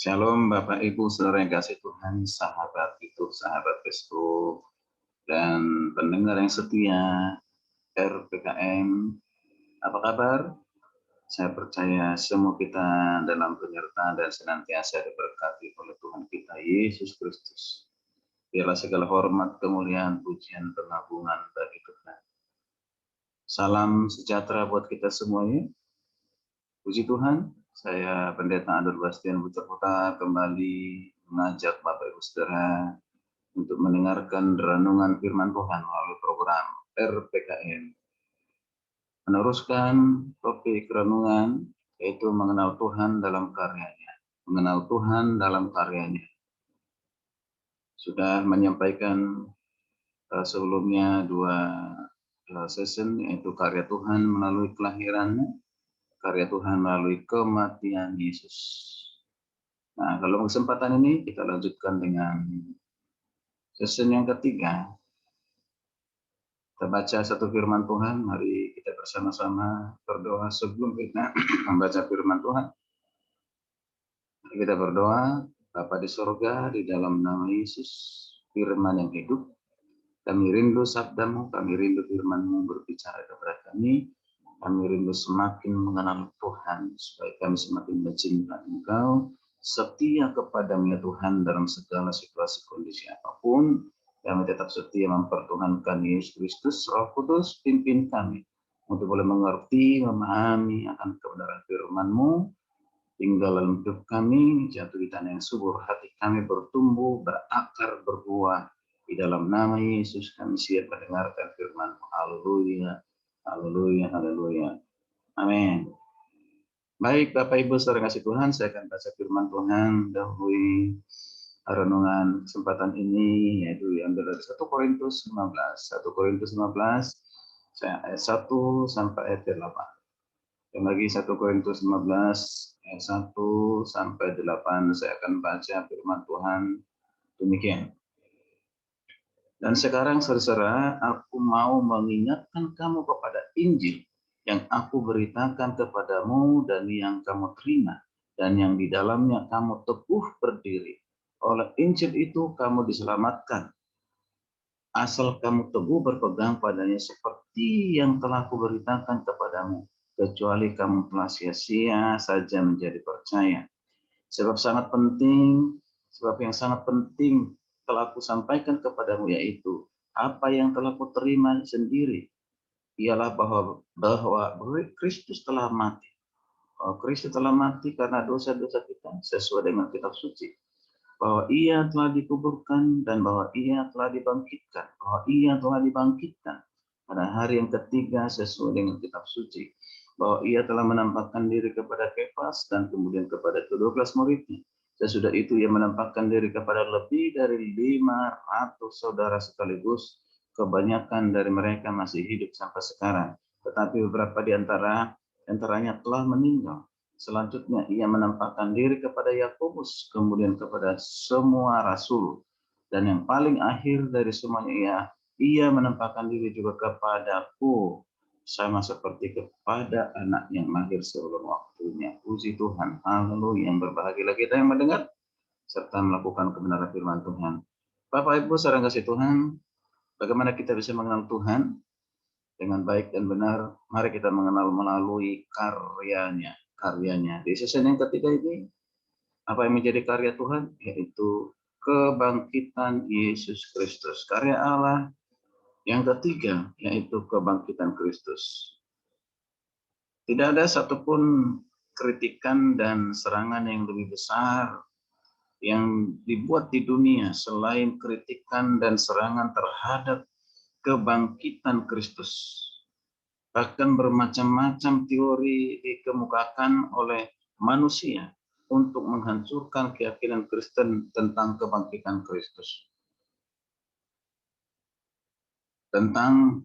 Shalom Bapak Ibu Saudara yang kasih Tuhan, sahabat YouTube, sahabat Facebook, dan pendengar yang setia RPKM. Apa kabar? Saya percaya semua kita dalam penyertaan dan senantiasa diberkati oleh Tuhan kita Yesus Kristus. Biarlah segala hormat, kemuliaan, pujian, pengagungan bagi Tuhan. Salam sejahtera buat kita semuanya. Puji Tuhan, saya Pendeta Adur Bastian Putra kembali mengajak Bapak Ibu Saudara untuk mendengarkan renungan firman Tuhan melalui program RPKM. Meneruskan topik renungan yaitu mengenal Tuhan dalam karyanya. Mengenal Tuhan dalam karyanya. Sudah menyampaikan sebelumnya dua session, yaitu karya Tuhan melalui kelahirannya, karya Tuhan melalui kematian Yesus. Nah, kalau kesempatan ini kita lanjutkan dengan session yang ketiga. Kita baca satu firman Tuhan, mari kita bersama-sama berdoa sebelum kita membaca firman Tuhan. Mari kita berdoa. Bapa di sorga, di dalam nama Yesus, firman yang hidup, kami rindu sabdamu, kami rindu firman-Mu berbicara kepada kami rindu semakin mengenal Tuhan, supaya kami semakin mencintai Engkau, setia kepadamu ya Tuhan dalam segala situasi kondisi apapun. Kami tetap setia mempertuhankan Yesus Kristus, Roh Kudus, pimpin kami untuk boleh mengerti, memahami akan kebenaran firman-Mu, tinggal dalam hidup kami, jatuh di tanah yang subur, hati kami bertumbuh, berakar, berbuah. Di dalam nama Yesus kami siap mendengarkan firman-Mu. Haleluya, haleluya, haleluya. Amin. Baik Bapak Ibu saudara kasih Tuhan, saya akan baca firman Tuhan dahului renungan kesempatan ini, yaitu yang dari 1 Korintus 15. 1 Korintus 15, saya ayat 1 sampai ayat 8. Dan lagi 1 Korintus 15 ayat 1 sampai 8 saya akan baca firman Tuhan demikian. Dan sekarang saudara, aku mau mengingatkan kamu kepada Injil yang aku beritakan kepadamu dan yang kamu terima dan yang di dalamnya kamu teguh berdiri. Oleh Injil itu kamu diselamatkan, asal kamu teguh berpegang padanya seperti yang telah kuberitakan kepadamu, kecuali kamu telah sia-sia saja menjadi percaya. Sebab yang sangat penting telah aku sampaikan kepadamu, yaitu apa yang telah kuterima sendiri, ialah bahwa Kristus telah mati. Kristus telah mati karena dosa-dosa kita sesuai dengan kitab suci. Bahwa ia telah dikuburkan dan bahwa ia telah dibangkitkan. Pada hari yang ketiga sesuai dengan kitab suci. Bahwa ia telah menampakkan diri kepada Kefas dan kemudian kepada ke-12 muridnya. Sesudah itu ia menampakkan diri kepada lebih dari 500 saudara sekaligus. Kebanyakan dari mereka masih hidup sampai sekarang. Tetapi beberapa di antaranya telah meninggal. Selanjutnya ia menampakkan diri kepada Yakobus, kemudian kepada semua rasul. Dan yang paling akhir dari semuanya ia menampakkan diri juga kepadaku, sama seperti kepada anak yang lahir sebelum waktunya. Puji Tuhan, haleluya. Yang berbahagialah kita yang mendengar serta melakukan kebenaran firman Tuhan. Bapak Ibu saudara kasih Tuhan, bagaimana kita bisa mengenal Tuhan dengan baik dan benar? Mari kita mengenal melalui karyanya. Di sesi yang ketiga ini, apa yang menjadi karya Tuhan? Yaitu kebangkitan Yesus Kristus. Karya Allah yang ketiga, yaitu kebangkitan Kristus. Tidak ada satupun kritikan dan serangan yang lebih besar yang dibuat di dunia selain kritikan dan serangan terhadap kebangkitan Kristus. Bahkan bermacam-macam teori dikemukakan oleh manusia untuk menghancurkan keyakinan Kristen tentang kebangkitan Kristus. Tentang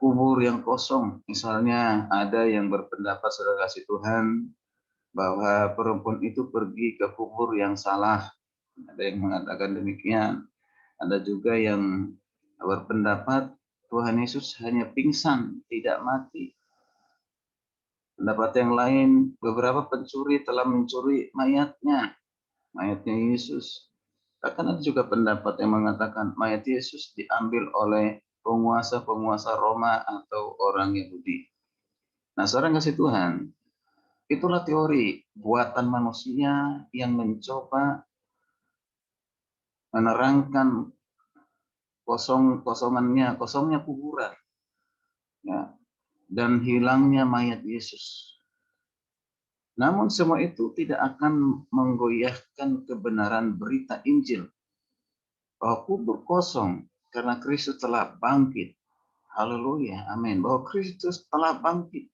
kubur yang kosong, misalnya ada yang berpendapat saudara kasih Tuhan bahwa perempuan itu pergi ke kubur yang salah. Ada yang mengatakan demikian. Ada juga yang berpendapat Tuhan Yesus hanya pingsan, tidak mati. Pendapat yang lain, beberapa pencuri telah mencuri mayatnya. mayatnya Yesus. Bahkan ada juga pendapat yang mengatakan mayat Yesus diambil oleh penguasa-penguasa Roma atau orang Yahudi. Nah, seorang kasih Tuhan, itulah teori buatan manusia yang mencoba menerangkan kosongnya kuburan, ya, dan hilangnya mayat Yesus. Namun semua itu tidak akan menggoyahkan kebenaran berita Injil bahwa kubur kosong karena Kristus telah bangkit. Haleluya, amin. Bahwa Kristus telah bangkit.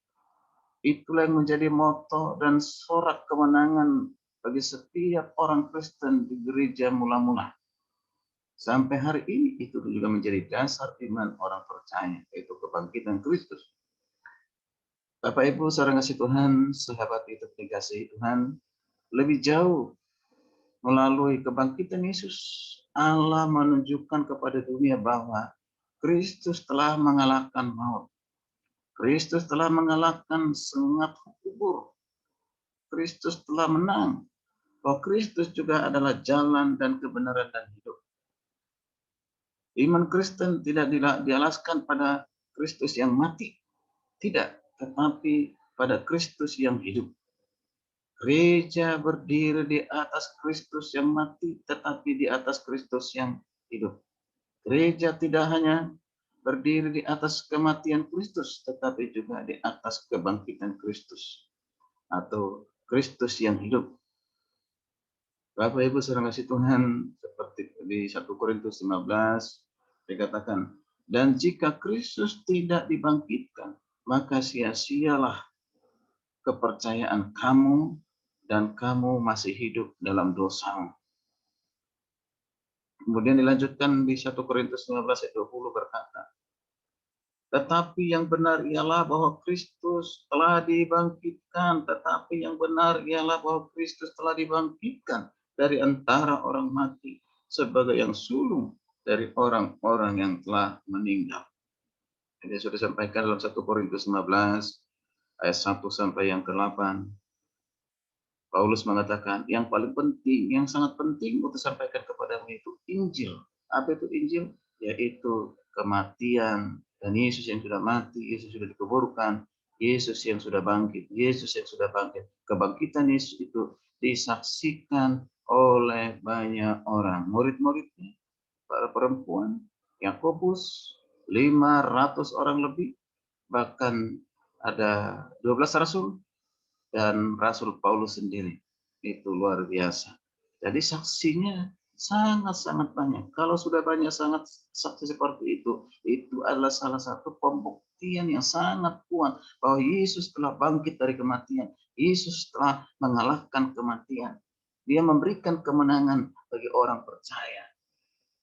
Itulah yang menjadi moto dan sorak kemenangan bagi setiap orang Kristen di gereja mula-mula. Sampai hari ini itu juga menjadi dasar iman orang percaya, yaitu kebangkitan Kristus. Bapak Ibu, saudara kasih Tuhan, sahabat itu dikasihi Tuhan, lebih jauh melalui kebangkitan Yesus, Allah menunjukkan kepada dunia bahwa Kristus telah mengalahkan maut. Kristus telah mengalahkan sengat kubur. Kristus telah menang. Bahwa Kristus juga adalah jalan dan kebenaran dan hidup. Iman Kristen tidak dialaskan pada Kristus yang mati. Tidak, tetapi pada Kristus yang hidup. Gereja berdiri di atas Kristus yang mati, tetapi di atas Kristus yang hidup. Gereja tidak hanya berdiri di atas kematian Kristus, tetapi juga di atas kebangkitan Kristus atau Kristus yang hidup. Bapak Ibu saudara kasih Tuhan, seperti di 1 Korintus 15 dikatakan, dan jika Kristus tidak dibangkitkan, maka sia-sialah kepercayaan kamu dan kamu masih hidup dalam dosa. Kemudian dilanjutkan di 1 Korintus 15 ayat 20 berkata, tetapi yang benar ialah bahwa Kristus telah dibangkitkan. Tetapi yang benar ialah bahwa Kristus telah dibangkitkan dari antara orang mati sebagai yang sulung dari orang-orang yang telah meninggal. Jadi sudah disampaikan dalam 1 Korintus 15 ayat 1 sampai yang ke-8. Paulus mengatakan yang paling penting, yang sangat penting untuk sampaikan kepadamu itu Injil. Apa itu Injil? Yaitu kematian dan Yesus yang sudah mati, Yesus sudah dikuburkan, Yesus yang sudah bangkit, Yesus yang sudah bangkit. Kebangkitan Yesus itu disaksikan oleh banyak orang. Murid-muridnya, para perempuan, Yakobus, 500 orang lebih, bahkan ada 12 rasul, dan Rasul Paulus sendiri. Itu luar biasa. Jadi saksinya sangat-sangat banyak. Kalau sudah banyak sangat saksi seperti itu adalah salah satu pembuktian yang sangat kuat bahwa Yesus telah bangkit dari kematian. Yesus telah mengalahkan kematian. Dia memberikan kemenangan bagi orang percaya.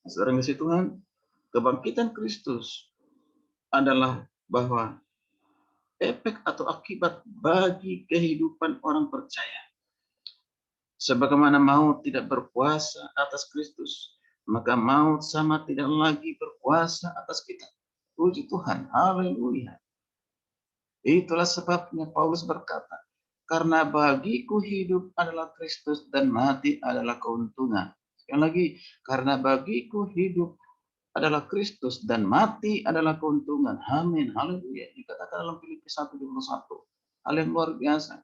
Saudara kasih Tuhan, kebangkitan Kristus adalah bahwa efek atau akibat bagi kehidupan orang percaya. Sebagaimana maut tidak berkuasa atas Kristus, maka maut sama tidak lagi berkuasa atas kita. Puji Tuhan, haleluya. Itulah sebabnya Paulus berkata, karena bagiku hidup adalah Kristus dan mati adalah keuntungan. Sekali lagi, karena bagiku hidup adalah Kristus dan mati adalah keuntungan. Amin. Haleluya. Dikatakan dalam Filipi 1:21. Hal yang luar biasa.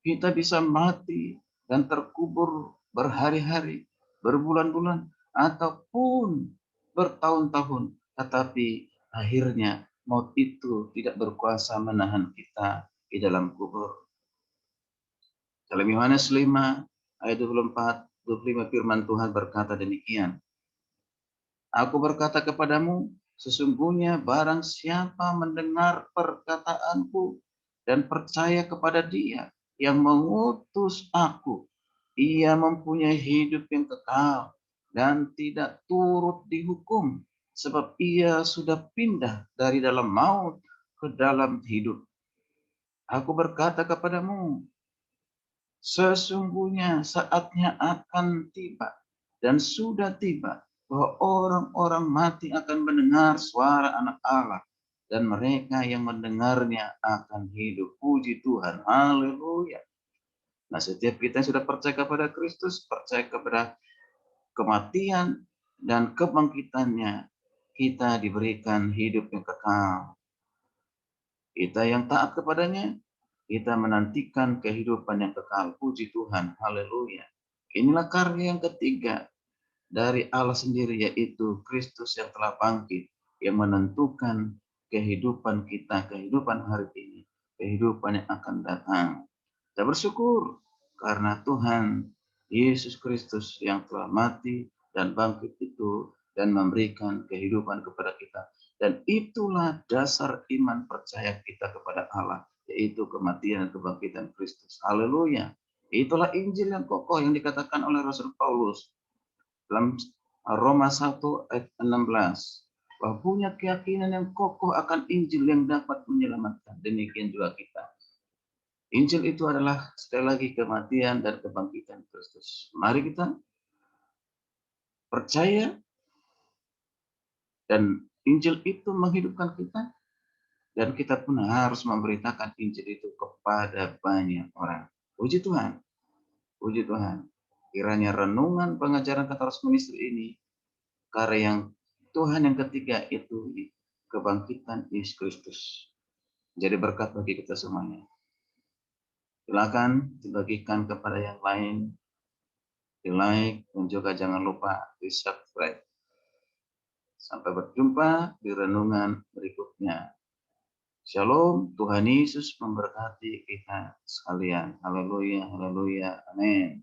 Kita bisa mati dan terkubur berhari-hari, berbulan-bulan, ataupun bertahun-tahun. Tetapi akhirnya maut itu tidak berkuasa menahan kita di dalam kubur. Dalam Yohanes 5 ayat 24-25 firman Tuhan berkata demikian. Aku berkata kepadamu, sesungguhnya barang siapa mendengar perkataanku dan percaya kepada Dia yang mengutus aku, ia mempunyai hidup yang kekal dan tidak turut dihukum, sebab ia sudah pindah dari dalam maut ke dalam hidup. Aku berkata kepadamu, sesungguhnya saatnya akan tiba dan sudah tiba bahwa orang-orang mati akan mendengar suara Anak Allah dan mereka yang mendengarnya akan hidup. Puji Tuhan, haleluya. Nah, setiap kita yang sudah percaya kepada Kristus, percaya kepada kematian dan kebangkitannya, kita diberikan hidup yang kekal. Kita yang taat kepadanya, kita menantikan kehidupan yang kekal. Puji Tuhan, haleluya. Inilah karya yang ketiga dari Allah sendiri, yaitu Kristus yang telah bangkit, yang menentukan kehidupan kita, kehidupan hari ini, kehidupan yang akan datang. Kita bersyukur karena Tuhan Yesus Kristus yang telah mati dan bangkit itu dan memberikan kehidupan kepada kita. Dan itulah dasar iman percaya kita kepada Allah, yaitu kematian dan kebangkitan Kristus. Haleluya. Itulah Injil yang kokoh yang dikatakan oleh Rasul Paulus dalam Roma 1 ayat 16. Bahwa punya keyakinan yang kokoh akan Injil yang dapat menyelamatkan. Demikian juga kita. Injil itu adalah sekali lagi kematian dan kebangkitan Kristus. Mari kita percaya dan Injil itu menghidupkan kita, dan kita pun harus memberitakan Injil itu kepada banyak orang. Puji Tuhan, puji Tuhan. Kiranya renungan pengajaran kata Roh Ministry ini, karya yang Tuhan yang ketiga itu kebangkitan Yesus Kristus. Jadi berkat bagi kita semuanya. Silakan dibagikan kepada yang lain, di like, dan juga jangan lupa di subscribe. Sampai berjumpa di renungan berikutnya. Shalom, Tuhan Yesus memberkati kita sekalian. Haleluya, haleluya, amin.